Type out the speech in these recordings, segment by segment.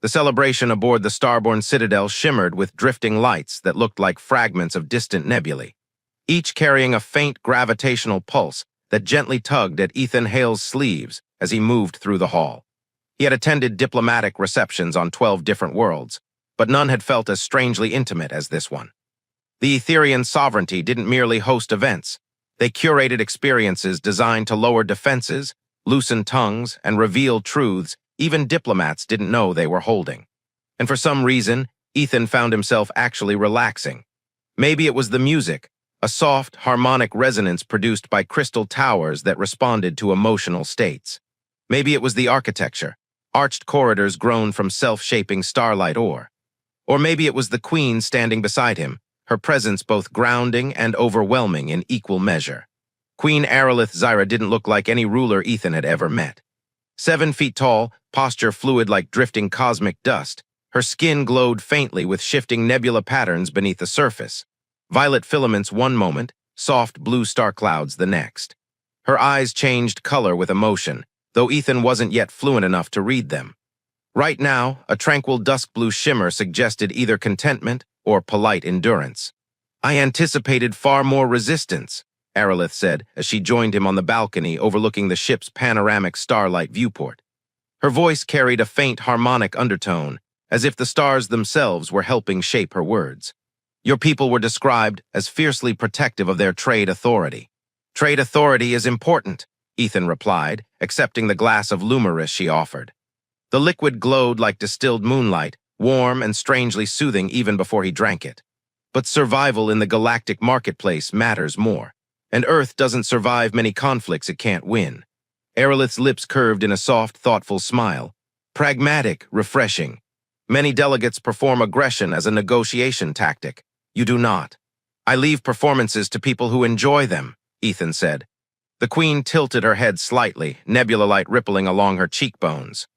The celebration aboard the starborn citadel shimmered with drifting lights that looked like fragments of distant nebulae, each carrying a faint gravitational pulse that gently tugged at Ethan Hale's sleeves as he moved through the hall. He had attended diplomatic receptions on 12 different worlds, but none had felt as strangely intimate as this one. The Etherian sovereignty didn't merely host events. They curated experiences designed to lower defenses, loosen tongues, and reveal truths even diplomats didn't know they were holding. And for some reason, Ethan found himself actually relaxing. Maybe it was the music, a soft, harmonic resonance produced by crystal towers that responded to emotional states. Maybe it was the architecture, arched corridors grown from self-shaping starlight ore. Or maybe it was the queen standing beside him, her presence both grounding and overwhelming in equal measure. Queen Aerolith Zyra didn't look like any ruler Ethan had ever met. 7 feet tall, posture fluid like drifting cosmic dust, her skin glowed faintly with shifting nebula patterns beneath the surface. Violet filaments one moment, soft blue star clouds the next. Her eyes changed color with emotion, though Ethan wasn't yet fluent enough to read them. Right now, a tranquil dusk blue shimmer suggested either contentment or polite endurance. "I anticipated far more resistance," Aerolith said as she joined him on the balcony overlooking the ship's panoramic starlight viewport. Her voice carried a faint harmonic undertone, as if the stars themselves were helping shape her words. "Your people were described as fiercely protective of their trade authority." "Trade authority is important," Ethan replied, accepting the glass of Lumeris she offered. The liquid glowed like distilled moonlight, warm and strangely soothing even before he drank it. But survival in the galactic marketplace matters more. And Earth doesn't survive many conflicts it can't win. Aerolith's lips curved in a soft, thoughtful smile. "Pragmatic, refreshing. Many delegates perform aggression as a negotiation tactic. You do not." "I leave performances to people who enjoy them," Ethan said. The queen tilted her head slightly, nebula light rippling along her cheekbones.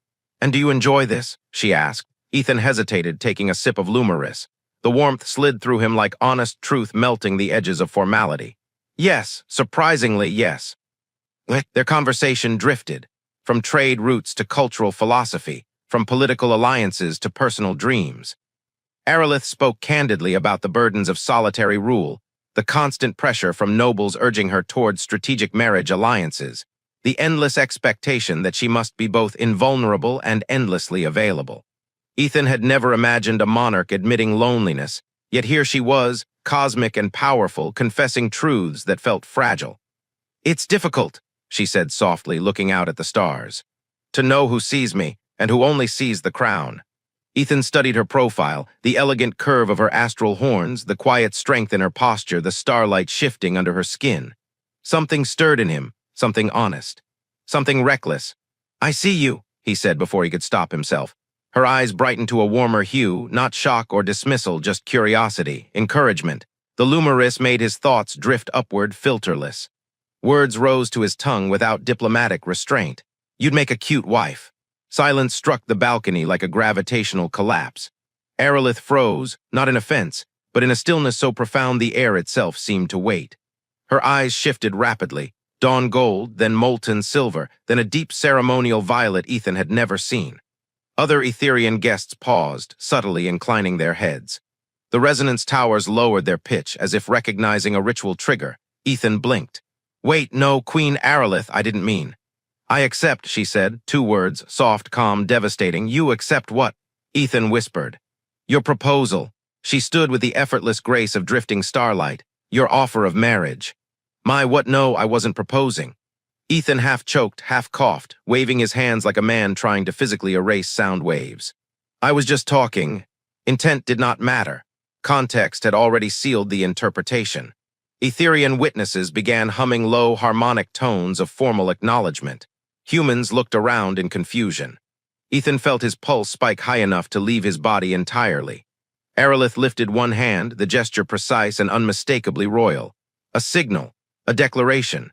"And do you enjoy this?" she asked. Ethan hesitated, taking a sip of Lumeris. The warmth slid through him like honest truth melting the edges of formality. "Yes, surprisingly, yes." Their conversation drifted, from trade routes to cultural philosophy, from political alliances to personal dreams. Aerolith spoke candidly about the burdens of solitary rule, the constant pressure from nobles urging her towards strategic marriage alliances, the endless expectation that she must be both invulnerable and endlessly available. Ethan had never imagined a monarch admitting loneliness, yet here she was, cosmic and powerful, confessing truths that felt fragile. "It's difficult," she said softly, looking out at the stars, "to know who sees me and who only sees the crown." Ethan studied her profile, the elegant curve of her astral horns, the quiet strength in her posture, the starlight shifting under her skin. Something stirred in him, something honest, something reckless. "I see you," he said before he could stop himself. Her eyes brightened to a warmer hue, not shock or dismissal, just curiosity, encouragement. The Lumeris made his thoughts drift upward, filterless. Words rose to his tongue without diplomatic restraint. "You'd make a cute wife." Silence struck the balcony like a gravitational collapse. Aerolith froze, not in offense, but in a stillness so profound the air itself seemed to wait. Her eyes shifted rapidly, dawn gold, then molten silver, then a deep ceremonial violet Ethan had never seen. Other Etherian guests paused, subtly inclining their heads. The resonance towers lowered their pitch as if recognizing a ritual trigger. Ethan blinked. "Wait, no, Queen Aerolith, I didn't mean." "I accept," she said, 2 words, soft, calm, devastating. "You accept what?" Ethan whispered. "Your proposal." She stood with the effortless grace of drifting starlight. "Your offer of marriage." "My, what? No, I wasn't proposing." Ethan half choked, half coughed, waving his hands like a man trying to physically erase sound waves. "I was just talking." Intent did not matter. Context had already sealed the interpretation. Etherian witnesses began humming low, harmonic tones of formal acknowledgement. Humans looked around in confusion. Ethan felt his pulse spike high enough to leave his body entirely. Aerolith lifted one hand, the gesture precise and unmistakably royal. A signal, a declaration.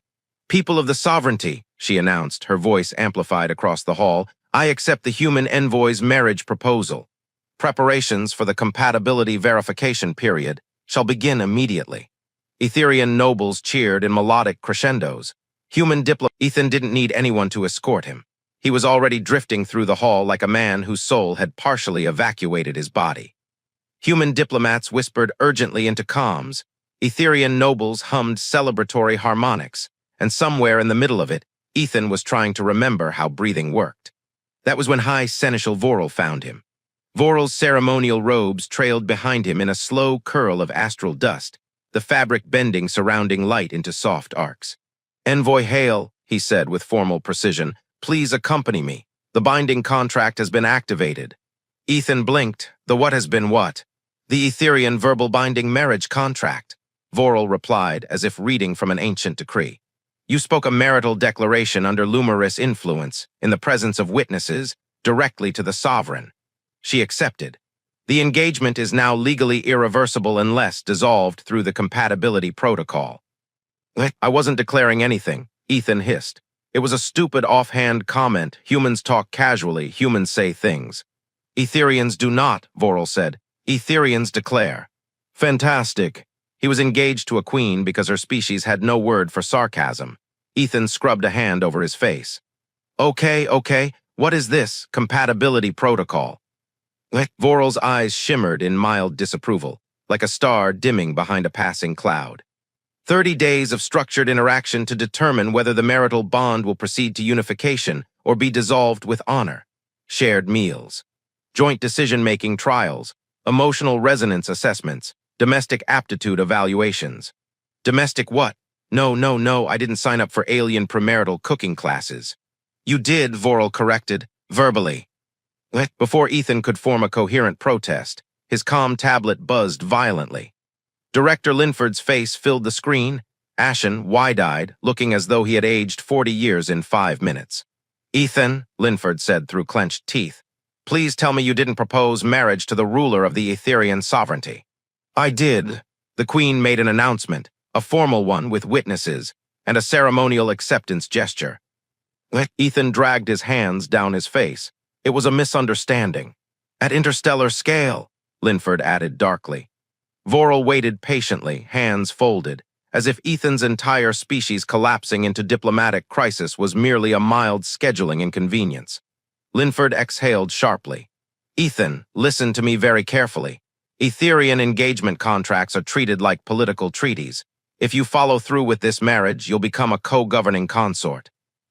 "People of the sovereignty," she announced, her voice amplified across the hall, "I accept the human envoy's marriage proposal. Preparations for the compatibility verification period shall begin immediately." Etherian nobles cheered in melodic crescendos. Ethan didn't need anyone to escort him. He was already drifting through the hall like a man whose soul had partially evacuated his body. Human diplomats whispered urgently into comms. Etherian nobles hummed celebratory harmonics, and somewhere in the middle of it, Ethan was trying to remember how breathing worked. That was when High Seneschal Vorel found him. Vorel's ceremonial robes trailed behind him in a slow curl of astral dust, the fabric bending surrounding light into soft arcs. "Envoy Hale," he said with formal precision, "please accompany me. The binding contract has been activated." Ethan blinked. "The what has been what?" "The Etherian verbal binding marriage contract," Vorel replied, as if reading from an ancient decree. "You spoke a marital declaration under Lumerous influence, in the presence of witnesses, directly to the sovereign. She accepted. The engagement is now legally irreversible unless dissolved through the compatibility protocol." "I wasn't declaring anything," Ethan hissed. "It was a stupid offhand comment. Humans talk casually, humans say things." "Etherians do not," Vorel said. "Etherians declare." "Fantastic." He was engaged to a queen because her species had no word for sarcasm. Ethan scrubbed a hand over his face. Okay, what is this compatibility protocol?" Vorel's eyes shimmered in mild disapproval, like a star dimming behind a passing cloud. 30 days of structured interaction to determine whether the marital bond will proceed to unification or be dissolved with honor. Shared meals. Joint decision-making trials. Emotional resonance assessments. Domestic aptitude evaluations. Domestic what? No, I didn't sign up for alien premarital cooking classes. "You did," Vorel corrected, verbally. Before Ethan could form a coherent protest, his comm tablet buzzed violently. Director Linford's face filled the screen, ashen, wide-eyed, looking as though he had aged 40 years in 5 minutes. "Ethan," Linford said through clenched teeth, "please tell me you didn't propose marriage to the ruler of the Etherian sovereignty." "I did." The Queen made an announcement, a formal one with witnesses, and a ceremonial acceptance gesture. Ethan dragged his hands down his face. "It was a misunderstanding." "At interstellar scale," Linford added darkly. Vorel waited patiently, hands folded, as if Ethan's entire species collapsing into diplomatic crisis was merely a mild scheduling inconvenience. Linford exhaled sharply. "Ethan, listen to me very carefully. Etherian engagement contracts are treated like political treaties. If you follow through with this marriage, you'll become a co-governing consort.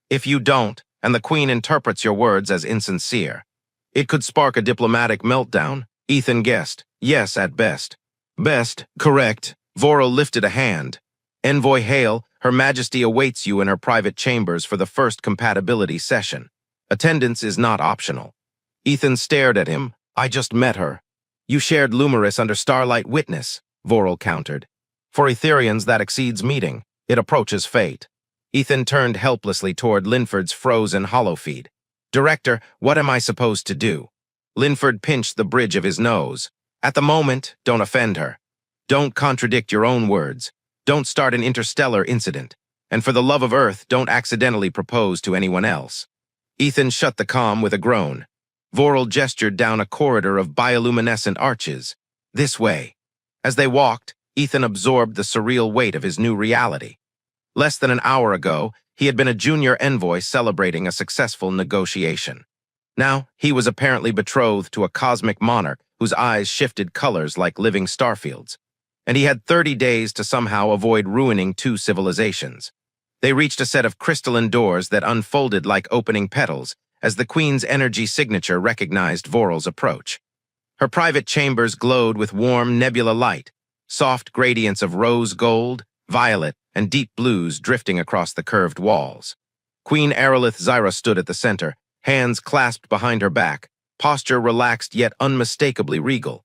If you don't, and the Queen interprets your words as insincere, it could spark a diplomatic meltdown," Ethan guessed. "Yes, at best." "Best, correct." Vorel lifted a hand. "Envoy Hale, Her Majesty awaits you in her private chambers for the first compatibility session. Attendance is not optional." Ethan stared at him. "I just met her." "You shared Lumerous under Starlight Witness," Vorel countered. "For Etherians, that exceeds meeting. It approaches fate." Ethan turned helplessly toward Linford's frozen holofeed. "Director, what am I supposed to do?" Linford pinched the bridge of his nose. "At the moment, don't offend her. Don't contradict your own words. Don't start an interstellar incident. And for the love of Earth, don't accidentally propose to anyone else." Ethan shut the comm with a groan. Vorel gestured down a corridor of bioluminescent arches. "This way." As they walked, Ethan absorbed the surreal weight of his new reality. Less than an hour ago, he had been a junior envoy celebrating a successful negotiation. Now, he was apparently betrothed to a cosmic monarch whose eyes shifted colors like living starfields. And he had 30 days to somehow avoid ruining 2 civilizations. They reached a set of crystalline doors that unfolded like opening petals as the Queen's energy signature recognized Vorel's approach. Her private chambers glowed with warm nebula light, soft gradients of rose gold, violet, and deep blues drifting across the curved walls. Queen Aerolith Zyra stood at the center, hands clasped behind her back, posture relaxed yet unmistakably regal.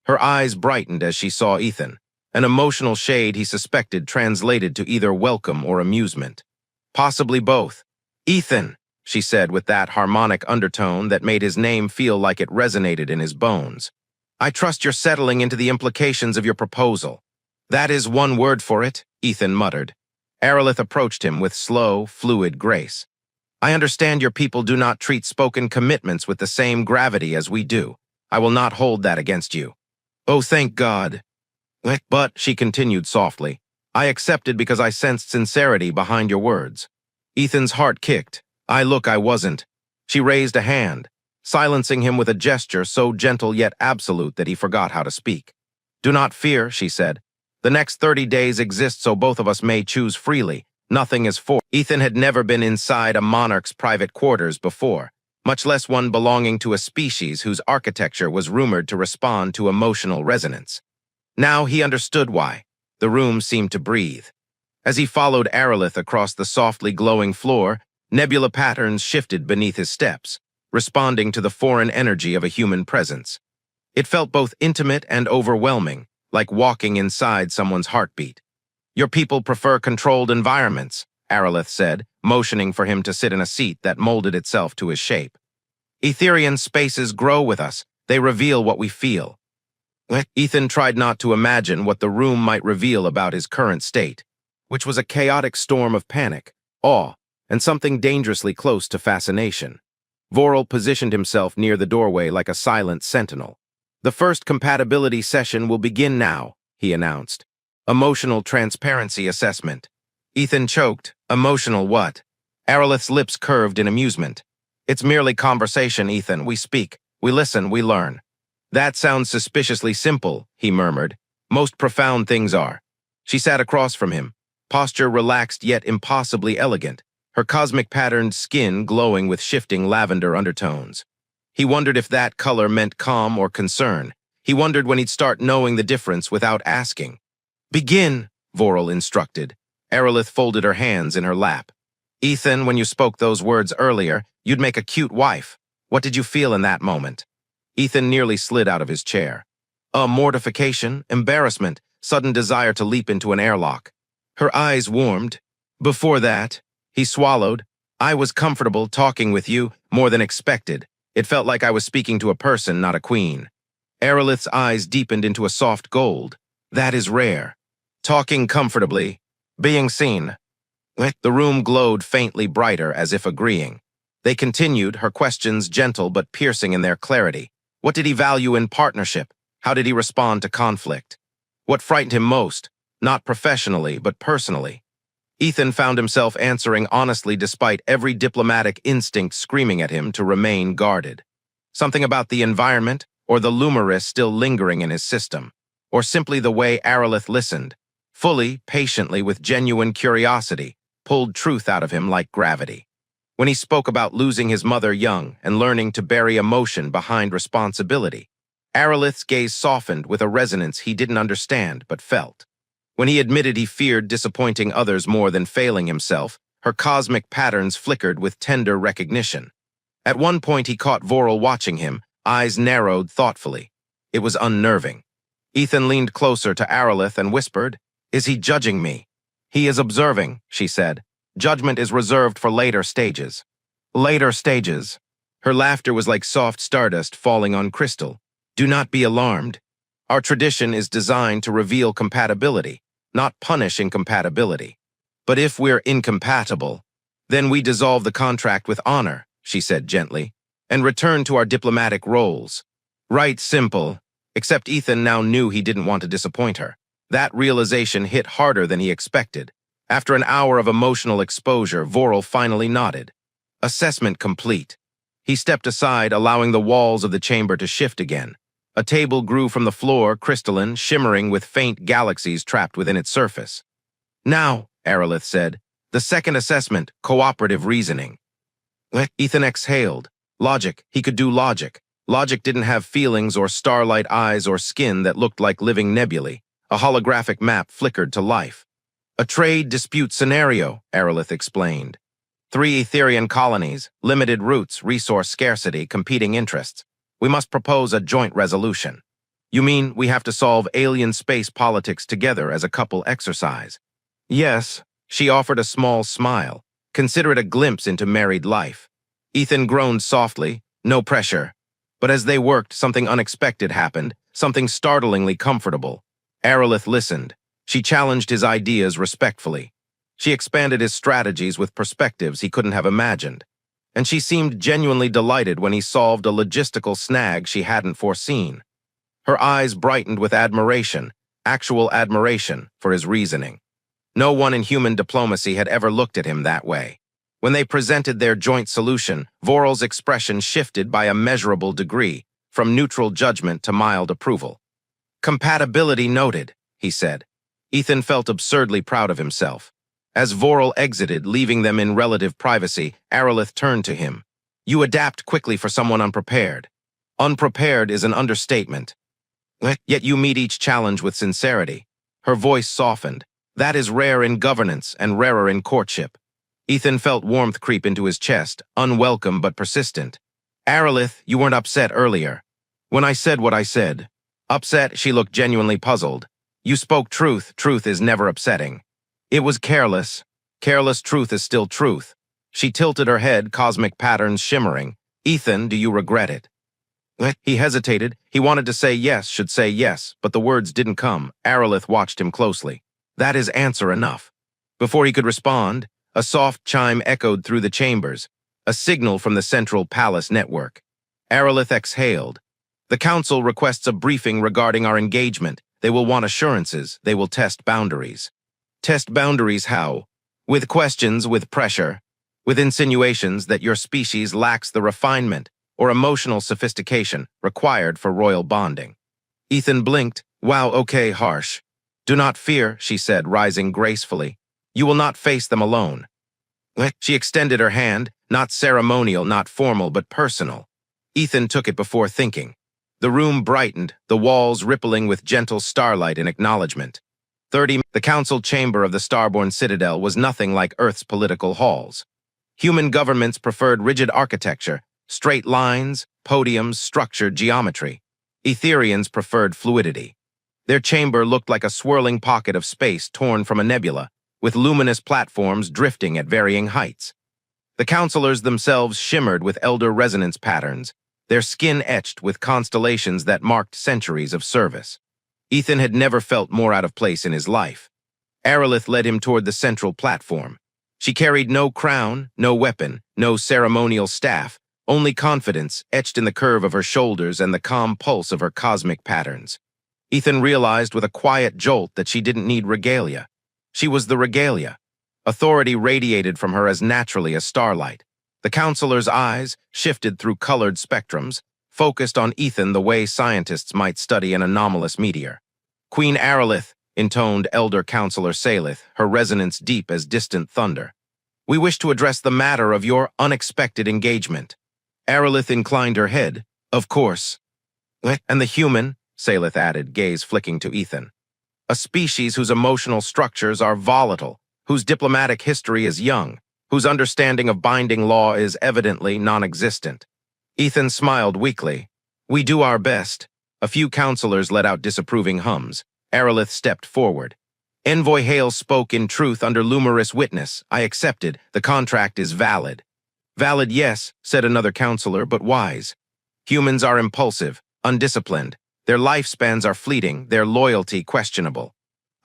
Her eyes brightened as she saw Ethan, an emotional shade he suspected translated to either welcome or amusement. Possibly both. "Ethan," she said with that harmonic undertone that made his name feel like it resonated in his bones. "I trust you're settling into the implications of your proposal." "That is one word for it," Ethan muttered. Aerolith approached him with slow, fluid grace. "I understand your people do not treat spoken commitments with the same gravity as we do. I will not hold that against you." "Oh, thank God." "But," she continued softly, "I accepted because I sensed sincerity behind your words." Ethan's heart kicked. I wasn't." She raised a hand, silencing him with a gesture so gentle yet absolute that he forgot how to speak. "Do not fear," she said. "The next 30 days exist so both of us may choose freely. Nothing is forced." Ethan had never been inside a monarch's private quarters before, much less one belonging to a species whose architecture was rumored to respond to emotional resonance. Now he understood why. The room seemed to breathe. As he followed Aerolith across the softly glowing floor, nebula patterns shifted beneath his steps, responding to the foreign energy of a human presence. It felt both intimate and overwhelming, like walking inside someone's heartbeat. "Your people prefer controlled environments," Aerolith said, motioning for him to sit in a seat that molded itself to his shape. "Etherian spaces grow with us. They reveal what we feel." Ethan tried not to imagine what the room might reveal about his current state, which was a chaotic storm of panic, awe, and something dangerously close to fascination. Vorel positioned himself near the doorway like a silent sentinel. "The first compatibility session will begin now," he announced. "Emotional transparency assessment." Ethan choked. "Emotional what?" Aerolith's lips curved in amusement. "It's merely conversation, Ethan. We speak, we listen, we learn." "That sounds suspiciously simple," he murmured. "Most profound things are." She sat across from him, posture relaxed yet impossibly elegant, her cosmic-patterned skin glowing with shifting lavender undertones. He wondered if that color meant calm or concern. He wondered when he'd start knowing the difference without asking. "Begin," Vorel instructed. Aerolith folded her hands in her lap. "Ethan, when you spoke those words earlier, you'd make a cute wife. What did you feel in that moment?" Ethan nearly slid out of his chair. Mortification, embarrassment, sudden desire to leap into an airlock. Her eyes warmed. "Before that," he swallowed, "I was comfortable talking with you more than expected. It felt like I was speaking to a person, not a queen." Aerolith's eyes deepened into a soft gold. "That is rare. Talking comfortably. Being seen." The room glowed faintly brighter, as if agreeing. They continued, her questions gentle but piercing in their clarity. What did he value in partnership? How did he respond to conflict? What frightened him most? Not professionally, but personally. Ethan found himself answering honestly despite every diplomatic instinct screaming at him to remain guarded. Something about the environment, or the Lumeris still lingering in his system, or simply the way Aerolith listened, fully, patiently, with genuine curiosity, pulled truth out of him like gravity. When he spoke about losing his mother young and learning to bury emotion behind responsibility, Aerolith's gaze softened with a resonance he didn't understand but felt. When he admitted he feared disappointing others more than failing himself, her cosmic patterns flickered with tender recognition. At one point he caught Vorel watching him, eyes narrowed thoughtfully. It was unnerving. Ethan leaned closer to Aerolith and whispered, "Is he judging me?" "He is observing," she said. "Judgment is reserved for later stages." "Later stages." Her laughter was like soft stardust falling on crystal. "Do not be alarmed. Our tradition is designed to reveal compatibility, not punish incompatibility. But if we're incompatible, then we dissolve the contract with honor," she said gently, "and return to our diplomatic roles." Right, simple. Except Ethan now knew he didn't want to disappoint her. That realization hit harder than he expected. After an hour of emotional exposure, Vorel finally nodded. Assessment complete. He stepped aside, allowing the walls of the chamber to shift again. A table grew from the floor, crystalline, shimmering with faint galaxies trapped within its surface. "Now," Aerolith said, "the second assessment, cooperative reasoning." Ethan exhaled. Logic. He could do logic. Logic didn't have feelings or starlight eyes or skin that looked like living nebulae. A holographic map flickered to life. "A trade dispute scenario," Aerolith explained. 3 Etherian colonies, limited routes, resource scarcity, competing interests. We must propose a joint resolution." "You mean we have to solve alien space politics together as a couple exercise?" "Yes." She offered a small smile. "Consider it a glimpse into married life." Ethan groaned softly. No pressure. But as they worked, something unexpected happened, something startlingly comfortable. Aerolith listened. She challenged his ideas respectfully. She expanded his strategies with perspectives he couldn't have imagined. And she seemed genuinely delighted when he solved a logistical snag she hadn't foreseen. Her eyes brightened with admiration, actual admiration, for his reasoning. No one in human diplomacy had ever looked at him that way. When they presented their joint solution, Voral's expression shifted by a measurable degree, from neutral judgment to mild approval. "Compatibility noted," he said. Ethan felt absurdly proud of himself. As Voral exited, leaving them in relative privacy, Aerolith turned to him. "You adapt quickly for someone unprepared. Unprepared is an understatement. Yet you meet each challenge with sincerity." Her voice softened. "That is rare in governance and rarer in courtship." Ethan felt warmth creep into his chest, unwelcome but persistent. "Aerolith, you weren't upset earlier." "When I said what I said." "Upset?" She looked genuinely puzzled. "You spoke truth. Truth is never upsetting." "It was careless." "Careless truth is still truth." She tilted her head, cosmic patterns shimmering. "Ethan, do you regret it?" He hesitated. He wanted to say yes, should say yes, but the words didn't come. Aerolith watched him closely. "That is answer enough." Before he could respond, a soft chime echoed through the chambers, a signal from the Central Palace network. Aerolith exhaled. "The Council requests a briefing regarding our engagement. They will want assurances. They will test boundaries." "Test boundaries how?" "With questions, with pressure, with insinuations that your species lacks the refinement or emotional sophistication required for royal bonding." Ethan blinked. "Wow, okay, harsh." "Do not fear," she said, rising gracefully. "You will not face them alone." She extended her hand, not ceremonial, not formal, but personal. Ethan took it before thinking. The room brightened, the walls rippling with gentle starlight in acknowledgement. The council chamber of the Starborn Citadel was nothing like Earth's political halls. Human governments preferred rigid architecture, straight lines, podiums, structured geometry. Etherians preferred fluidity. Their chamber looked like a swirling pocket of space torn from a nebula, with luminous platforms drifting at varying heights. The counselors themselves shimmered with elder resonance patterns, their skin etched with constellations that marked centuries of service. Ethan had never felt more out of place in his life. Aerolith led him toward the central platform. She carried no crown, no weapon, no ceremonial staff, only confidence etched in the curve of her shoulders and the calm pulse of her cosmic patterns. Ethan realized with a quiet jolt that she didn't need regalia. She was the regalia. Authority radiated from her as naturally as starlight. The counselor's eyes, shifted through colored spectrums, focused on Ethan the way scientists might study an anomalous meteor. "Queen Aerolith," intoned Elder Counselor Salith, her resonance deep as distant thunder. "We wish to address the matter of your unexpected engagement." Aerolith inclined her head. "Of course." "And the human," Salith added, gaze flicking to Ethan. "A species whose emotional structures are volatile, whose diplomatic history is young, whose understanding of binding law is evidently non-existent." Ethan smiled weakly. "We do our best." A few counselors let out disapproving hums. Aerolith stepped forward. "Envoy Hale spoke in truth under luminous witness. I accepted. The contract is valid." "Valid, yes," said another counselor, "but wise. Humans are impulsive, undisciplined. Their lifespans are fleeting, their loyalty questionable."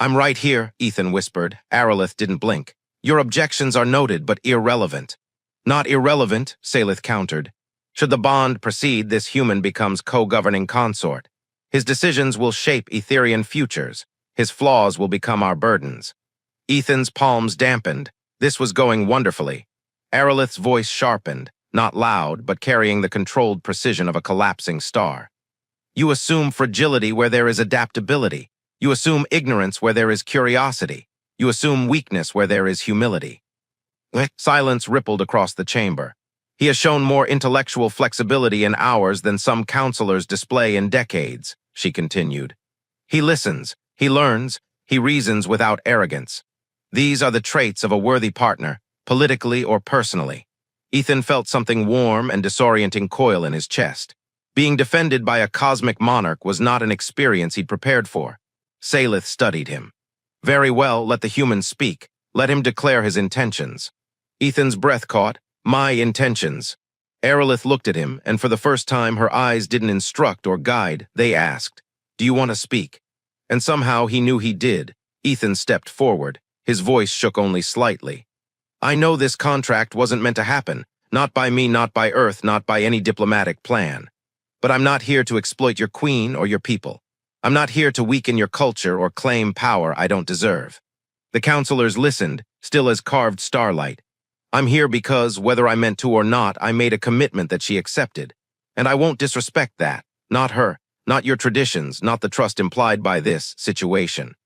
"I'm right here," Ethan whispered. Aerolith didn't blink. "Your objections are noted, but irrelevant." "Not irrelevant," Salith countered. "Should the bond proceed, this human becomes co-governing consort. His decisions will shape Etherian futures. His flaws will become our burdens." Ethan's palms dampened. This was going wonderfully. Aerolith's voice sharpened, not loud, but carrying the controlled precision of a collapsing star. "You assume fragility where there is adaptability. You assume ignorance where there is curiosity. You assume weakness where there is humility." Silence rippled across the chamber. "He has shown more intellectual flexibility in hours than some counselors display in decades," she continued. "He listens, he learns, he reasons without arrogance. These are the traits of a worthy partner, politically or personally." Ethan felt something warm and disorienting coil in his chest. Being defended by a cosmic monarch was not an experience he'd prepared for. Salith studied him. "Very well, let the human speak. Let him declare his intentions." Ethan's breath caught. "My intentions." Aerolith looked at him, and for the first time her eyes didn't instruct or guide. They asked, "Do you want to speak?" And somehow he knew he did. Ethan stepped forward. His voice shook only slightly. "I know this contract wasn't meant to happen. Not by me, not by Earth, not by any diplomatic plan. But I'm not here to exploit your queen or your people. I'm not here to weaken your culture or claim power I don't deserve." The counselors listened, still as carved starlight. I'm here because, whether I meant to or not, I made a commitment that she accepted. And I won't disrespect that. Not her, not your traditions, not the trust implied by this situation.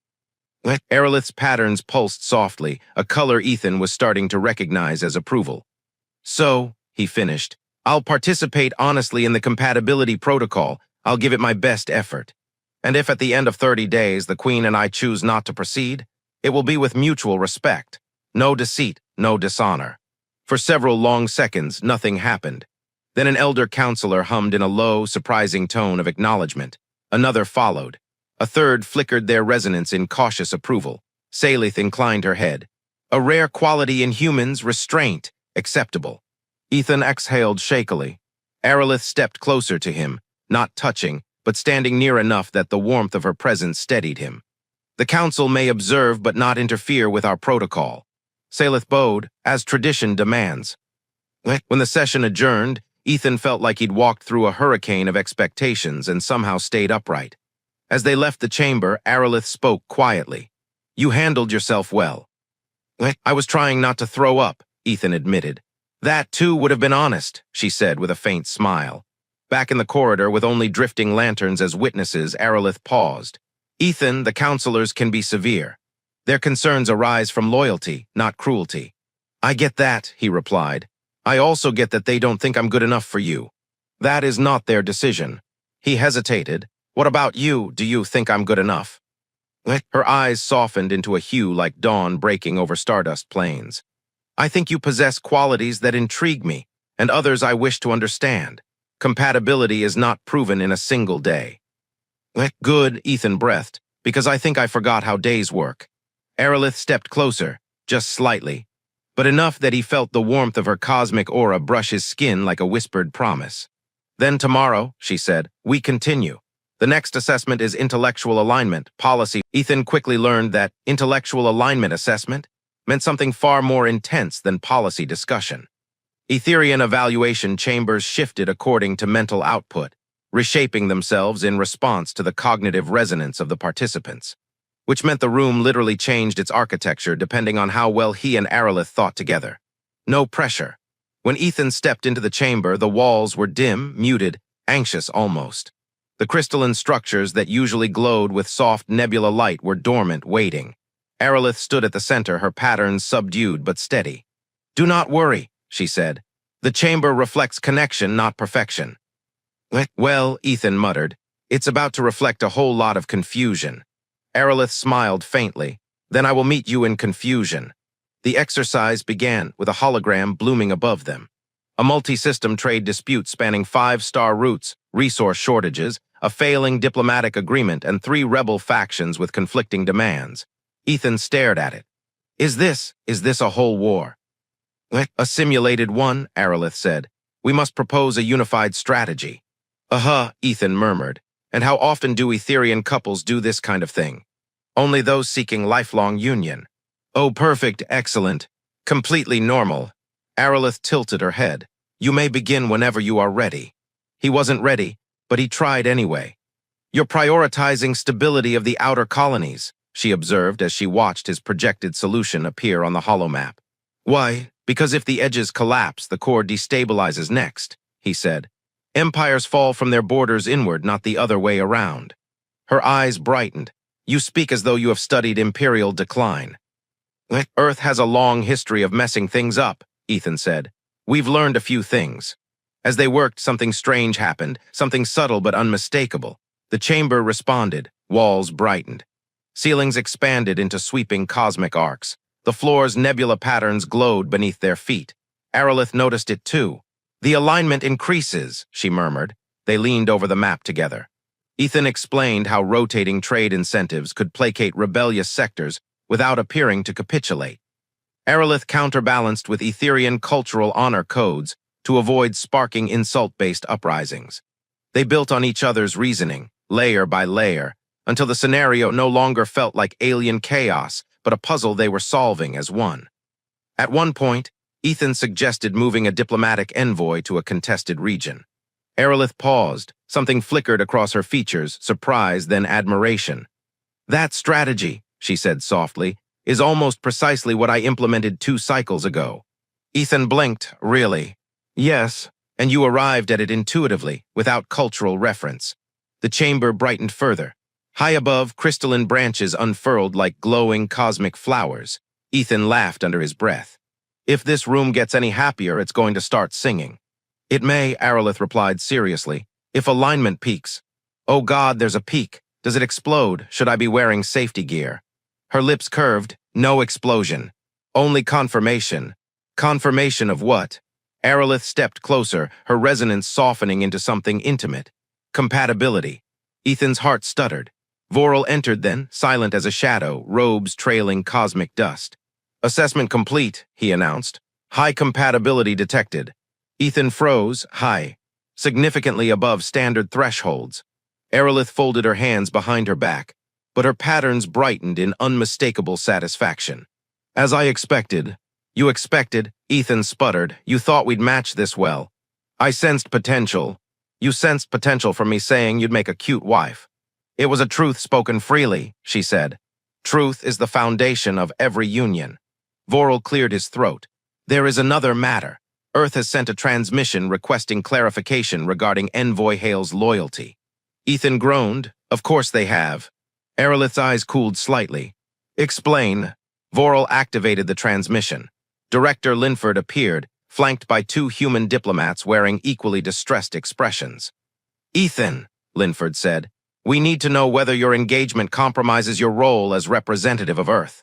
Aerolith's patterns pulsed softly, a color Ethan was starting to recognize as approval. So, he finished, I'll participate honestly in the compatibility protocol. I'll give it my best effort. And if at the end of 30 days the Queen and I choose not to proceed, it will be with mutual respect. No deceit, no dishonor. For several long seconds, nothing happened. Then an elder counselor hummed in a low, surprising tone of acknowledgement. Another followed. A third flickered their resonance in cautious approval. Salith inclined her head. A rare quality in humans, restraint, acceptable. Ethan exhaled shakily. Aerolith stepped closer to him, not touching, but standing near enough that the warmth of her presence steadied him. The council may observe but not interfere with our protocol. Salith bowed, as tradition demands. When the session adjourned, Ethan felt like he'd walked through a hurricane of expectations and somehow stayed upright. As they left the chamber, Aerolith spoke quietly. You handled yourself well. I was trying not to throw up, Ethan admitted. That, too, would have been honest, she said with a faint smile. Back in the corridor, with only drifting lanterns as witnesses, Aerolith paused. Ethan, the counselors can be severe. Their concerns arise from loyalty, not cruelty. I get that, he replied. I also get that they don't think I'm good enough for you. That is not their decision. He hesitated. What about you? Do you think I'm good enough? Her eyes softened into a hue like dawn breaking over stardust plains. I think you possess qualities that intrigue me, and others I wish to understand. Compatibility is not proven in a single day. Good, Ethan breathed, because I think I forgot how days work. Aerolith stepped closer, just slightly, but enough that he felt the warmth of her cosmic aura brush his skin like a whispered promise. Then tomorrow, she said, we continue. The next assessment is intellectual alignment, policy. Ethan quickly learned that intellectual alignment assessment meant something far more intense than policy discussion. Etherian evaluation chambers shifted according to mental output, reshaping themselves in response to the cognitive resonance of the participants, which meant the room literally changed its architecture depending on how well he and Aerolith thought together. No pressure. When Ethan stepped into the chamber, the walls were dim, muted, anxious almost. The crystalline structures that usually glowed with soft nebula light were dormant, waiting. Aerolith stood at the center, her patterns subdued but steady. Do not worry, she said. The chamber reflects connection, not perfection. Well, Ethan muttered, it's about to reflect a whole lot of confusion. Aerolith smiled faintly. Then I will meet you in confusion. The exercise began with a hologram blooming above them. A multi-system trade dispute spanning 5-star routes, resource shortages, a failing diplomatic agreement, and 3 rebel factions with conflicting demands. Ethan stared at it. Is this a whole war? A simulated one, Aerolith said. We must propose a unified strategy. Ethan murmured. And how often do Etherian couples do this kind of thing? Only those seeking lifelong union. Oh, perfect, excellent, completely normal. Aerolith tilted her head. You may begin whenever you are ready. He wasn't ready, but he tried anyway. You're prioritizing stability of the outer colonies, she observed as she watched his projected solution appear on the holomap. Why? Because if the edges collapse, the core destabilizes next, he said. Empires fall from their borders inward, not the other way around. Her eyes brightened. You speak as though you have studied imperial decline. Earth has a long history of messing things up, Ethan said. We've learned a few things. As they worked, something strange happened, something subtle but unmistakable. The chamber responded, walls brightened. Ceilings expanded into sweeping cosmic arcs. The floor's nebula patterns glowed beneath their feet. Aerolith noticed it too. The alignment increases, she murmured. They leaned over the map together. Ethan explained how rotating trade incentives could placate rebellious sectors without appearing to capitulate. Aerolith counterbalanced with Etherian cultural honor codes to avoid sparking insult-based uprisings. They built on each other's reasoning, layer by layer, until the scenario no longer felt like alien chaos, but a puzzle they were solving as one. At one point, Ethan suggested moving a diplomatic envoy to a contested region. Aerolith paused. Something flickered across her features, surprise, then admiration. That strategy, she said softly, is almost precisely what I implemented 2 cycles ago. Ethan blinked. Really? Yes, and you arrived at it intuitively, without cultural reference. The chamber brightened further. High above, crystalline branches unfurled like glowing cosmic flowers. Ethan laughed under his breath. If this room gets any happier, it's going to start singing. It may, Aerolith replied seriously, if alignment peaks. Oh God, there's a peak. Does it explode? Should I be wearing safety gear? Her lips curved. No explosion. Only confirmation. Confirmation of what? Aerolith stepped closer, her resonance softening into something intimate. Compatibility. Ethan's heart stuttered. Voral entered then, silent as a shadow, robes trailing cosmic dust. Assessment complete, he announced. High compatibility detected. Ethan froze, high, significantly above standard thresholds. Aerolith folded her hands behind her back, but her patterns brightened in unmistakable satisfaction. As I expected. You expected, Ethan sputtered. You thought we'd match this well. I sensed potential. You sensed potential from me saying you'd make a cute wife. It was a truth spoken freely, she said. Truth is the foundation of every union. Voral cleared his throat. There is another matter. Earth has sent a transmission requesting clarification regarding Envoy Hale's loyalty. Ethan groaned. Of course they have. Aerolith's eyes cooled slightly. Explain. Voral activated the transmission. Director Linford appeared, flanked by two human diplomats wearing equally distressed expressions. Ethan, Linford said, we need to know whether your engagement compromises your role as representative of Earth.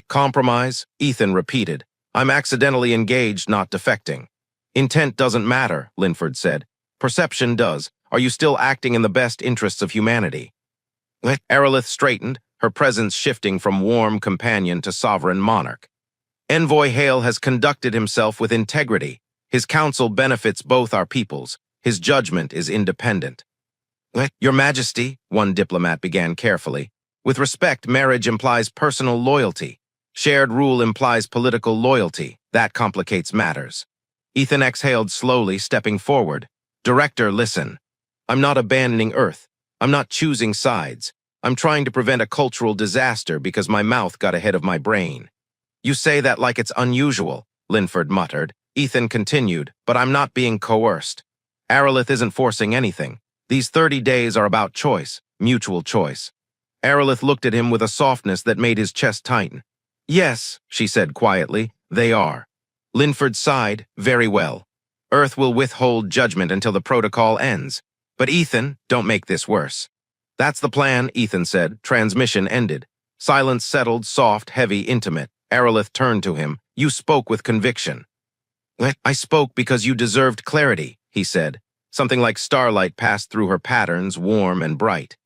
Compromise? Ethan repeated. I'm accidentally engaged, not defecting. Intent doesn't matter, Linford said. Perception does. Are you still acting in the best interests of humanity? Aerolith straightened, her presence shifting from warm companion to sovereign monarch. Envoy Hale has conducted himself with integrity. His counsel benefits both our peoples. His judgment is independent. Your Majesty, one diplomat began carefully. With respect, marriage implies personal loyalty. Shared rule implies political loyalty. That complicates matters. Ethan exhaled slowly, stepping forward. Director, listen. I'm not abandoning Earth. I'm not choosing sides. I'm trying to prevent a cultural disaster because my mouth got ahead of my brain. You say that like it's unusual, Linford muttered. Ethan continued, but I'm not being coerced. Aerolith isn't forcing anything. These 30 days are about choice, mutual choice. Aerolith looked at him with a softness that made his chest tighten. Yes, she said quietly, they are. Linford sighed, very well. Earth will withhold judgment until the protocol ends. But Ethan, don't make this worse. That's the plan, Ethan said. Transmission ended. Silence settled, soft, heavy, intimate. Aerolith turned to him. You spoke with conviction. I spoke because you deserved clarity, he said. Something like starlight passed through her patterns, warm and bright.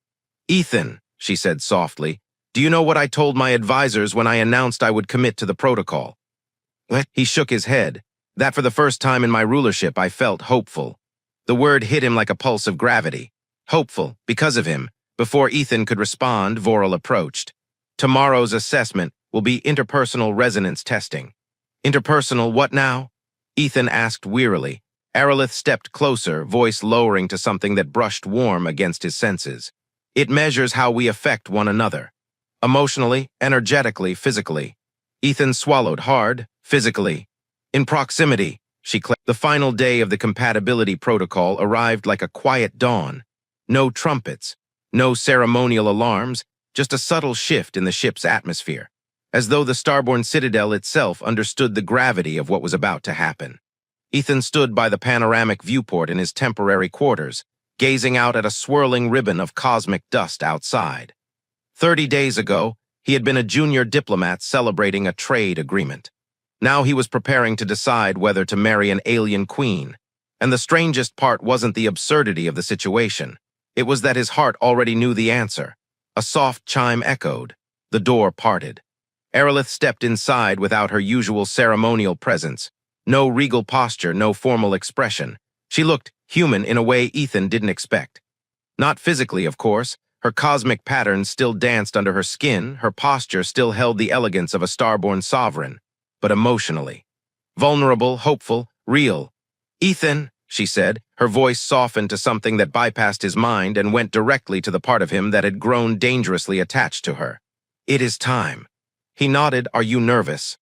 Ethan, she said softly, do you know what I told my advisors when I announced I would commit to the protocol? He shook his head. That for the first time in my rulership I felt hopeful. The word hit him like a pulse of gravity. Hopeful, because of him. Before Ethan could respond, Voral approached. Tomorrow's assessment will be interpersonal resonance testing. Interpersonal what now? Ethan asked wearily. Aerolith stepped closer, voice lowering to something that brushed warm against his senses. It measures how we affect one another. Emotionally, energetically, physically. Ethan swallowed hard, physically. In proximity, she claimed. The final day of the compatibility protocol arrived like a quiet dawn. No trumpets, no ceremonial alarms, just a subtle shift in the ship's atmosphere, as though the starborn citadel itself understood the gravity of what was about to happen. Ethan stood by the panoramic viewport in his temporary quarters, gazing out at a swirling ribbon of cosmic dust outside. 30 days ago, he had been a junior diplomat celebrating a trade agreement. Now he was preparing to decide whether to marry an alien queen. And the strangest part wasn't the absurdity of the situation. It was that his heart already knew the answer. A soft chime echoed. The door parted. Aerolith stepped inside without her usual ceremonial presence. No regal posture, no formal expression. She looked human in a way Ethan didn't expect. Not physically, of course. Her cosmic patterns still danced under her skin, her posture still held the elegance of a starborn sovereign. But emotionally. Vulnerable, hopeful, real. Ethan, she said, her voice softened to something that bypassed his mind and went directly to the part of him that had grown dangerously attached to her. It is time. He nodded. Are you nervous?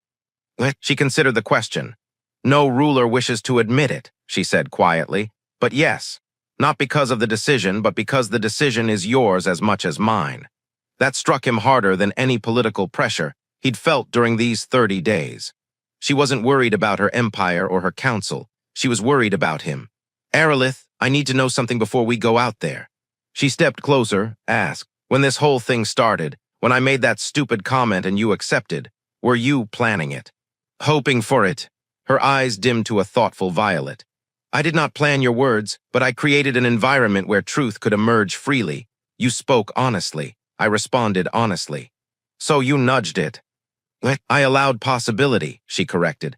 She considered the question. No ruler wishes to admit it, she said quietly, but yes, not because of the decision, but because the decision is yours as much as mine. That struck him harder than any political pressure he'd felt during these 30 days. She wasn't worried about her empire or her council. She was worried about him. Aerolith, I need to know something before we go out there. She stepped closer, asked, when this whole thing started, when I made that stupid comment and you accepted, were you planning it? Hoping for it. Her eyes dimmed to a thoughtful violet. I did not plan your words, but I created an environment where truth could emerge freely. You spoke honestly. I responded honestly. So you nudged it. I allowed possibility, she corrected.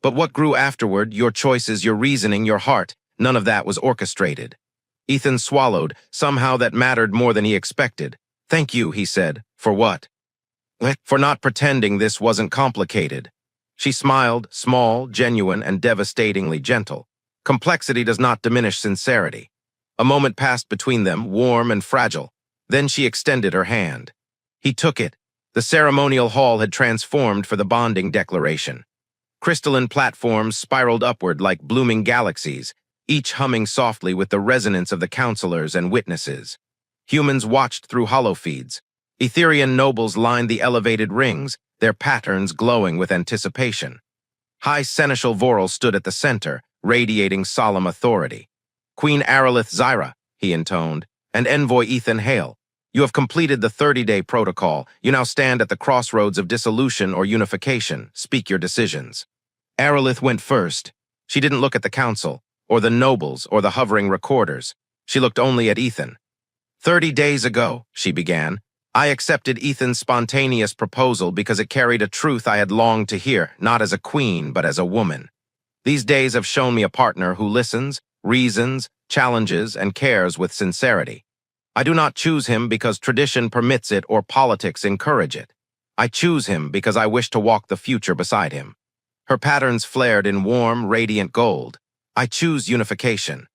But what grew afterward, your choices, your reasoning, your heart, none of that was orchestrated. Ethan swallowed. Somehow that mattered more than he expected. Thank you, he said. For what? For not pretending this wasn't complicated. She smiled, small, genuine, and devastatingly gentle. Complexity does not diminish sincerity. A moment passed between them, warm and fragile. Then she extended her hand. He took it. The ceremonial hall had transformed for the bonding declaration. Crystalline platforms spiraled upward like blooming galaxies, each humming softly with the resonance of the counselors and witnesses. Humans watched through holofeeds. Etherian nobles lined the elevated rings, their patterns glowing with anticipation. High Seneschal Vorel stood at the center, radiating solemn authority. Queen Aerolith Zyra, he intoned, and Envoy Ethan Hale. You have completed the 30-day protocol. You now stand at the crossroads of dissolution or unification. Speak your decisions. Aerolith went first. She didn't look at the council, or the nobles, or the hovering recorders. She looked only at Ethan. 30 days ago, she began, I accepted Ethan's spontaneous proposal because it carried a truth I had longed to hear, not as a queen, but as a woman. These days have shown me a partner who listens, reasons, challenges, and cares with sincerity. I do not choose him because tradition permits it or politics encourage it. I choose him because I wish to walk the future beside him. Her patterns flared in warm, radiant gold. I choose unification.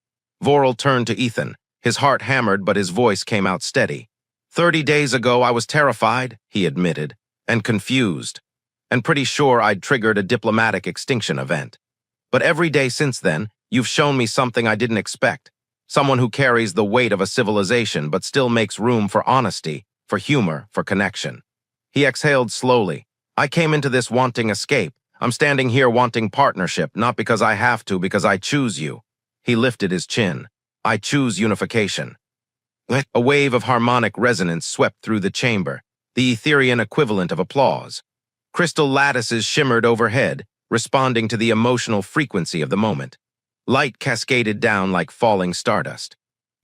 Vorel turned to Ethan. His heart hammered, but his voice came out steady. 30 days ago, I was terrified, he admitted, and confused, and pretty sure I'd triggered a diplomatic extinction event. But every day since then, you've shown me something I didn't expect. Someone who carries the weight of a civilization but still makes room for honesty, for humor, for connection. He exhaled slowly. I came into this wanting escape. I'm standing here wanting partnership, not because I have to, because I choose you. He lifted his chin. I choose unification. A wave of harmonic resonance swept through the chamber, the Etherian equivalent of applause. Crystal lattices shimmered overhead, responding to the emotional frequency of the moment. Light cascaded down like falling stardust.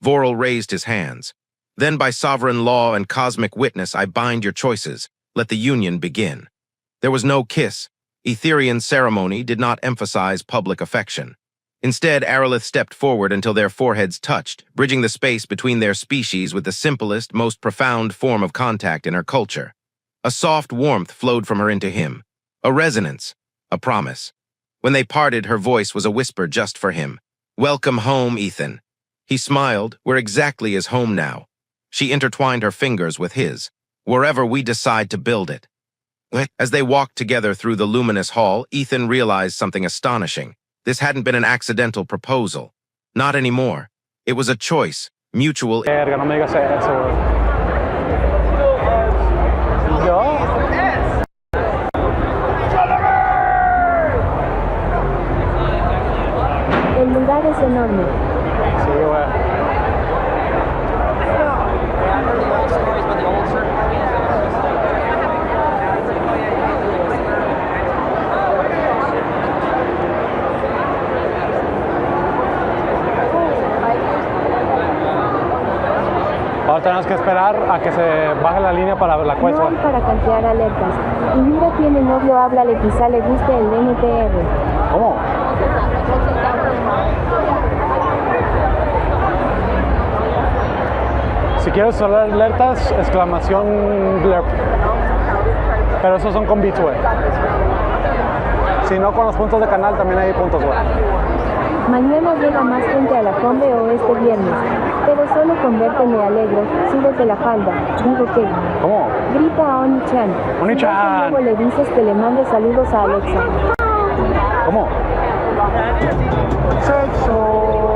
Vorel raised his hands. Then by sovereign law and cosmic witness, I bind your choices. Let the union begin. There was no kiss. Etherian ceremony did not emphasize public affection. Instead, Aerolith stepped forward until their foreheads touched, bridging the space between their species with the simplest, most profound form of contact in her culture. A soft warmth flowed from her into him. A resonance. A promise. When they parted, her voice was a whisper just for him. Welcome home, Ethan. He smiled. We're exactly as home now. She intertwined her fingers with his. Wherever we decide to build it. As they walked together through the luminous hall, Ethan realized something astonishing. This hadn't been an accidental proposal. Not anymore. It was a choice, mutual. Verga, no me digas eso, güey. ¿Y yo? El lugar es enorme. Sí, güey. Ahora tenemos que esperar a que se baje la línea para la quest. No hay para canjear alertas. Y mira, tiene novio, háblale, quizá le guste el NTR. ¿Cómo? Si quieres usar alertas, exclamación blurb. Pero esos son con bits, güey. Si no, con los puntos de canal también hay puntos, güey. Mañana llega más gente a la combe o este viernes. Pero solo con verte me alegro. Súbete la falda. Digo que. ¿Cómo? Grita a Oni-chan. Oni-chan. Luego le dices que le mande saludos a Alexa. ¿Cómo? Sexo.